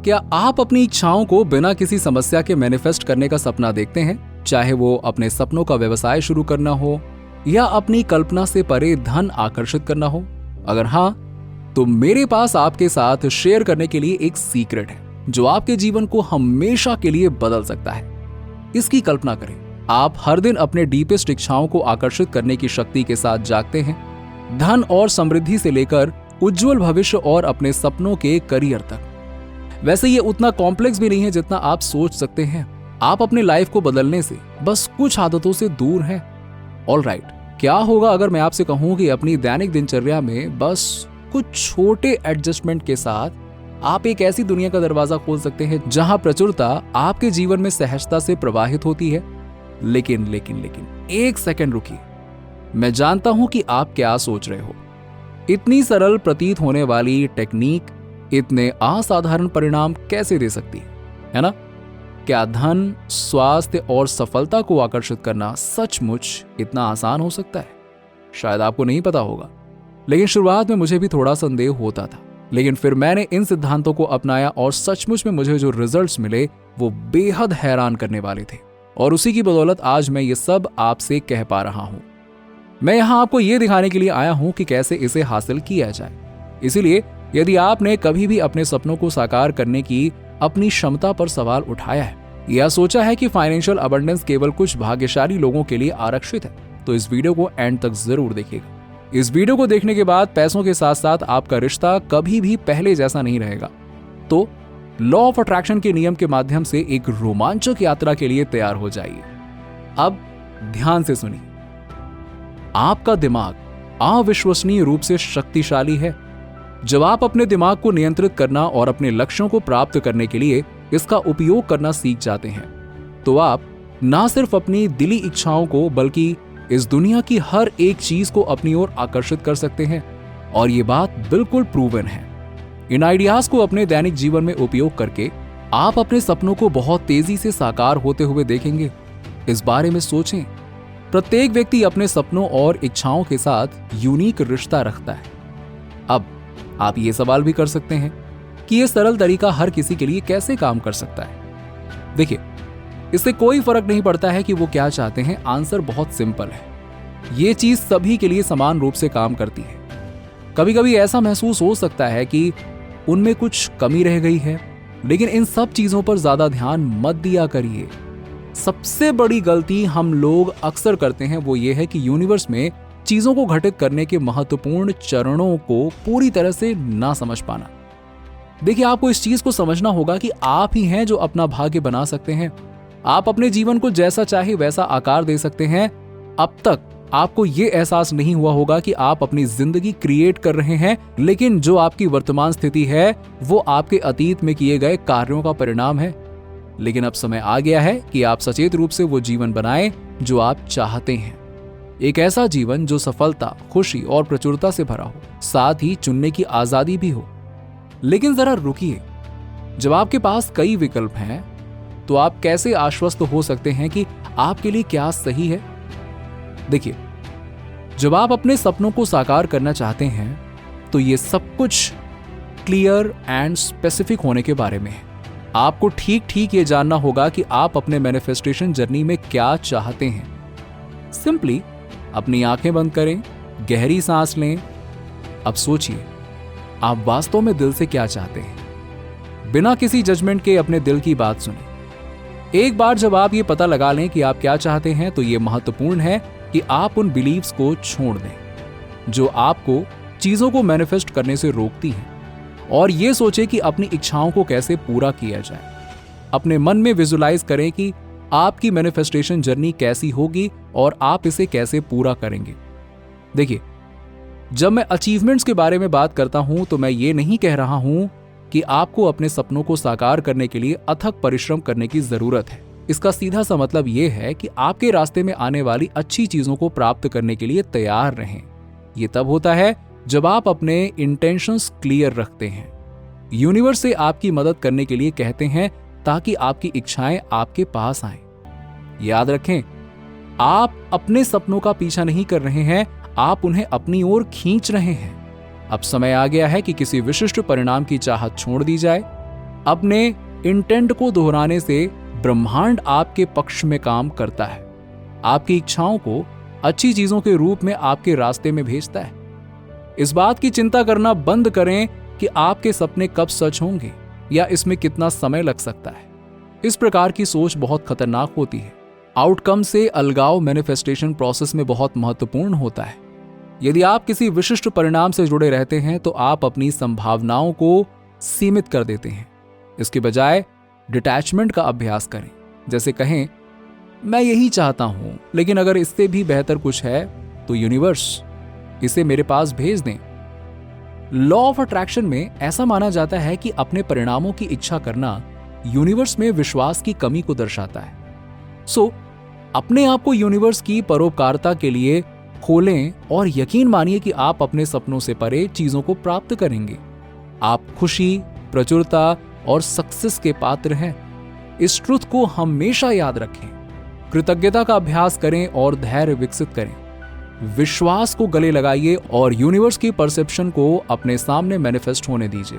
क्या आप अपनी इच्छाओं को बिना किसी समस्या के मैनिफेस्ट करने का सपना देखते हैं? चाहे वो अपने सपनों का व्यवसाय शुरू करना हो या अपनी कल्पना से परे धन आकर्षित करना हो। अगर हाँ, तो मेरे पास आपके साथ शेयर करने के लिए एक सीक्रेट है जो आपके जीवन को हमेशा के लिए बदल सकता है। इसकी कल्पना करें, आप हर दिन अपने डीपेस्ट इच्छाओं को आकर्षित करने की शक्ति के साथ जागते हैं, धन और समृद्धि से लेकर उज्जवल भविष्य और अपने सपनों के करियर तक। वैसे ये उतना कॉम्प्लेक्स भी नहीं है जितना आप सोच सकते हैं। आप अपने लाइफ को बदलने से बस कुछ आदतों से दूर हैं। ऑलराइट, क्या होगा अगर मैं आपसे कहूं कि अपनी दैनिक दिनचर्या में बस कुछ छोटे एडजस्टमेंट के साथ आप एक ऐसी दुनिया का दरवाजा खोल सकते हैं जहां प्रचुरता आपके जीवन में सहजता से प्रवाहित होती है। लेकिन एक सेकंड रुकिए। मैं जानता हूं कि आप क्या सोच रहे हो। इतनी सरल प्रतीत होने वाली टेक्निक इतने असाधारण परिणाम कैसे दे सकती है ना? क्या धन, स्वास्थ्य और सफलता को आकर्षित करना सचमुच इतना आसान हो सकता है? शायद आपको नहीं पता होगा, लेकिन शुरुआत में मुझे भी थोड़ा संदेह होता था। लेकिन फिर मैंने इन सिद्धांतों को अपनाया और सचमुच में मुझे जो रिजल्ट्स मिले वो बेहद हैरान करने वाले थे। और उसी की बदौलत आज मैं ये सब आपसे कह पा रहा हूं। मैं यहां आपको ये दिखाने के लिए आया हूं कि कैसे इसे हासिल किया जाए। इसीलिए यदि आपने कभी भी अपने सपनों को साकार करने की अपनी क्षमता पर सवाल उठाया है या सोचा है कि फाइनेंशियल अबंडेंस केवल कुछ भाग्यशाली लोगों के लिए आरक्षित है, तो इस वीडियो को एंड तक जरूर देखिएगा। इस वीडियो को देखने के बाद पैसों के साथ साथ आपका रिश्ता कभी भी पहले जैसा नहीं रहेगा। तो लॉ ऑफ अट्रैक्शन के नियम के माध्यम से एक रोमांचक यात्रा के लिए तैयार हो जाइए। अब ध्यान से सुनिए। आपका दिमाग अविश्वसनीय रूप से शक्तिशाली है। जब आप अपने दिमाग को नियंत्रित करना और अपने लक्ष्यों को प्राप्त करने के लिए इसका उपयोग करना सीख जाते हैं, तो आप ना सिर्फ अपनी दिली इच्छाओं को बल्कि इस दुनिया की हर एक चीज को अपनी ओर आकर्षित कर सकते हैं। और ये बात बिल्कुल प्रूवन है। इन आइडियाज को अपने दैनिक जीवन में उपयोग करके आप अपने सपनों को बहुत तेजी से साकार होते हुए देखेंगे। इस बारे में सोचें। प्रत्येक व्यक्ति अपने सपनों और इच्छाओं के साथ यूनिक रिश्ता रखता है। अब आप ये सवाल भी कर सकते हैं कि यह सरल तरीका हर किसी के लिए कैसे काम कर सकता है। देखिए, इससे कोई फर्क नहीं पड़ता है कि वो क्या चाहते हैं। आंसर बहुत सिंपल है। ये चीज सभी के लिए समान रूप से काम करती है। कभी कभी ऐसा महसूस हो सकता है कि उनमें कुछ कमी रह गई है, लेकिन इन सब चीजों पर ज्यादा ध्यान मत दिया करिए। सबसे बड़ी गलती हम लोग अक्सर करते हैं वो ये है कि यूनिवर्स में चीजों को घटित करने के महत्वपूर्ण चरणों को पूरी तरह से ना समझ पाना। देखिए, आपको इस चीज को समझना होगा कि आप ही हैं जो अपना भाग्य बना सकते हैं। आप अपने जीवन को जैसा चाहे वैसा आकार दे सकते हैं। अब तक आपको ये एहसास नहीं हुआ होगा कि आप अपनी जिंदगी क्रिएट कर रहे हैं, लेकिन जो आपकी वर्तमान स्थिति है वो आपके अतीत में किए गए कार्यों का परिणाम है। लेकिन अब समय आ गया है कि आप सचेत रूप से वो जीवन बनाएं जो आप चाहते हैं। एक ऐसा जीवन जो सफलता, खुशी और प्रचुरता से भरा हो, साथ ही चुनने की आजादी भी हो। लेकिन जरा रुकिए, जब आपके पास कई विकल्प हैं तो आप कैसे आश्वस्त हो सकते हैं कि आपके लिए क्या सही है? देखिए, जब आप अपने सपनों को साकार करना चाहते हैं तो ये सब कुछ क्लियर एंड स्पेसिफिक होने के बारे में है। आपको ठीक ठीक ये जानना होगा कि आप अपने मैनिफेस्टेशन जर्नी में क्या चाहते हैं। सिंपली अपनी आंखें बंद करें, गहरी सांस लें। अब सोचिए, आप वास्तव में दिल से क्या चाहते हैं। बिना किसी जजमेंट के अपने दिल की बात सुनें। एक बार जब आप ये पता लगा लें कि आप क्या चाहते हैं, तो ये महत्वपूर्ण है कि आप उन बिलीव्स को छोड़ दें जो आपको चीजों को मैनिफेस्ट करने से रोकती हैं, और ये सोचें कि अपनी इच्छाओं को कैसे पूरा किया जाए। अपने मन में विजुलाइज करें कि आपकी मैनिफेस्टेशन जर्नी कैसी होगी और आप इसे कैसे पूरा करेंगे। देखिए, जब मैं अचीवमेंट्स के बारे में बात करता हूं तो मैं ये नहीं कह रहा हूं कि आपको अपने सपनों को साकार करने के लिए अथक परिश्रम करने की जरूरत है। इसका सीधा सा मतलब यह है कि आपके रास्ते में आने वाली अच्छी चीजों को प्राप्त करने के लिए तैयार रहें। यह तब होता है जब आप अपने इंटेंशंस क्लियर रखते हैं, यूनिवर्स से आपकी मदद करने के लिए कहते हैं ताकि आपकी इच्छाएं आपके पास आएं। याद रखें, आप अपने सपनों का पीछा नहीं कर रहे हैं, आप उन्हें अपनी ओर खींच रहे हैं। अब समय आ गया है कि किसी विशिष्ट परिणाम की चाहत छोड़ दी जाए। अपने इंटेंट को दोहराने से ब्रह्मांड आपके पक्ष में काम करता है, आपकी इच्छाओं को अच्छी चीजों के रूप में आपके रास्ते में भेजता है। इस बात की चिंता करना बंद करें कि आपके सपने कब सच होंगे या इसमें कितना समय लग सकता है। इस प्रकार की सोच बहुत खतरनाक होती है। आउटकम से अलगाव मैनिफेस्टेशन प्रोसेस में बहुत महत्वपूर्ण होता है। यदि आप किसी विशिष्ट परिणाम से जुड़े रहते हैं तो आप अपनी संभावनाओं को सीमित कर देते हैं। इसके बजाय डिटैचमेंट का अभ्यास करें। जैसे कहें, मैं यही चाहता हूं, लेकिन अगर इससे भी बेहतर कुछ है तो यूनिवर्स इसे मेरे पास भेज दें। लॉ ऑफ अट्रैक्शन में ऐसा माना जाता है कि अपने परिणामों की इच्छा करना यूनिवर्स में विश्वास की कमी को दर्शाता है। सो अपने आप को यूनिवर्स की परोपकारिता के लिए खोलें और यकीन मानिए कि आप अपने सपनों से परे चीजों को प्राप्त करेंगे। आप खुशी, प्रचुरता और सक्सेस के पात्र हैं। इस ट्रुथ को हमेशा याद रखें। कृतज्ञता का अभ्यास करें और धैर्य विकसित करें। विश्वास को गले लगाइए और यूनिवर्स की परसेप्शन को अपने सामने मैनिफेस्ट होने दीजिए।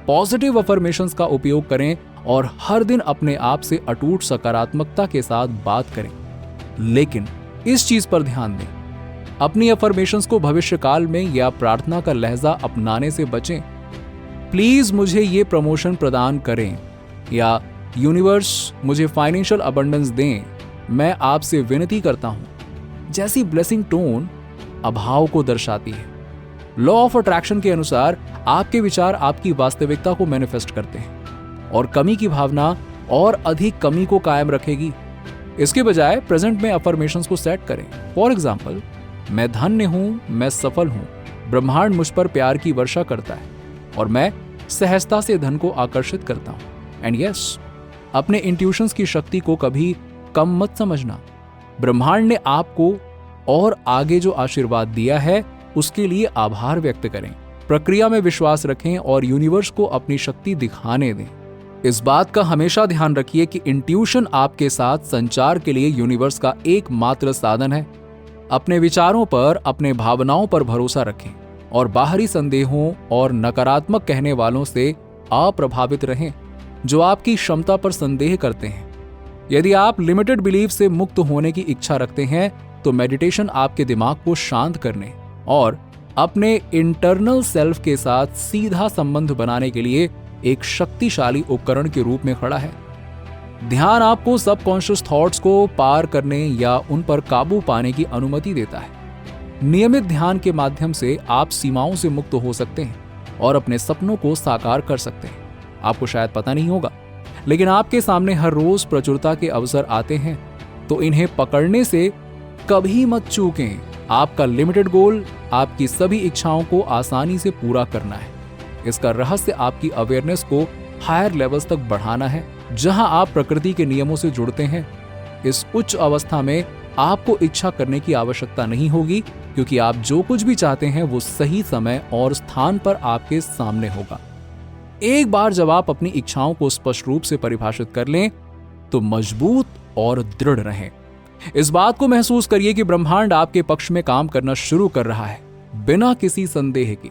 पॉजिटिव अफर्मेशंस का उपयोग करें और हर दिन अपने आप से अटूट सकारात्मकता के साथ बात करें। लेकिन इस चीज पर ध्यान दें, अपनी अफर्मेशंस को भविष्यकाल में या प्रार्थना का लहजा अपनाने से बचें। प्लीज मुझे ये प्रमोशन प्रदान करें या यूनिवर्स मुझे फाइनेंशियल अबंडेंस दें, मैं आपसे विनती करता हूं जैसी ब्लेसिंग टोन अभाव को दर्शाती है। लॉ ऑफ अट्रैक्शन के अनुसार आपके विचार आपकी वास्तविकता को मैनिफेस्ट करते हैं और कमी की भावना और अधिक कमी को कायम रखेगी। इसके बजाय प्रेजेंट में अफर्मेशंस को सेट करें। फॉर एग्जाम्पल, मैं धन्य हूं, मैं सफल हूं, ब्रह्मांड मुझ पर प्यार की वर्षा करता है और मैं सहजता से धन को आकर्षित करता हूं। एंड यस, अपने इंट्यूशंस की शक्ति को कभी कम मत समझना। ब्रह्मांड ने आपको और आगे जो आशीर्वाद दिया है उसके लिए आभार व्यक्त करें। प्रक्रिया में विश्वास रखें और यूनिवर्स को अपनी शक्ति दिखाने दें। इस बात का हमेशा ध्यान रखिए कि इंट्यूशन आपके साथ संचार के लिए यूनिवर्स का एकमात्र साधन है। अपने विचारों पर, अपने भावनाओं पर भरोसा रखें और बाहरी संदेहों और नकारात्मक कहने वालों से अप्रभावित रहें जो आपकी क्षमता पर संदेह करते हैं। यदि आप लिमिटेड बिलीफ से मुक्त होने की इच्छा रखते हैं तो मेडिटेशन आपके दिमाग को शांत करने और अपने इंटरनल सेल्फ के साथ सीधा संबंध बनाने के लिए एक शक्तिशाली उपकरण के रूप में खड़ा है। ध्यान आपको सबकॉन्शियस थॉट्स को पार करने या उन पर काबू पाने की अनुमति देता है। नियमित ध्यान के माध्यम से आप सीमाओं से मुक्त हो सकते हैं और अपने सपनों को साकार कर सकते हैं। आपको शायद पता नहीं होगा, लेकिन आपके सामने हर रोज प्रचुरता के अवसर आते हैं, तो इन्हें पकड़ने से कभी मत चूकें। आपका लिमिटेड गोल आपकी सभी इच्छाओं को आसानी से पूरा करना है। इसका रहस्य आपकी अवेयरनेस को हायर लेवल्स तक बढ़ाना है, जहां आप प्रकृति के नियमों से जुड़ते हैं। इस उच्च अवस्था में आपको इच्छा करने की आवश्यकता नहीं होगी, क्योंकि आप जो कुछ भी चाहते हैं वो सही समय और स्थान पर आपके सामने होगा। एक बार जब आप अपनी इच्छाओं को स्पष्ट रूप से परिभाषित कर लें तो मजबूत और दृढ़ रहें। इस बात को महसूस करिए कि ब्रह्मांड आपके पक्ष में काम करना शुरू कर रहा है, बिना किसी संदेह के।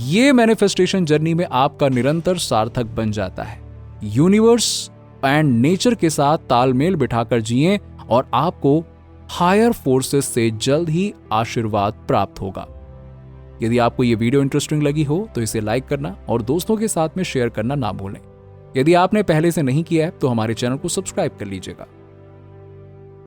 ये मैनिफेस्टेशन जर्नी में आपका निरंतर सार्थक बन जाता है। यूनिवर्स एंड नेचर के साथ तालमेल बिठाकर जिएं और आपको हायर फोर्सेस से जल्द ही आशीर्वाद प्राप्त होगा। यदि आपको ये वीडियो इंटरेस्टिंग लगी हो तो इसे लाइक करना और दोस्तों के साथ में शेयर करना ना भूलें। यदि आपने पहले से नहीं किया है तो हमारे चैनल को सब्सक्राइब कर लीजिएगा।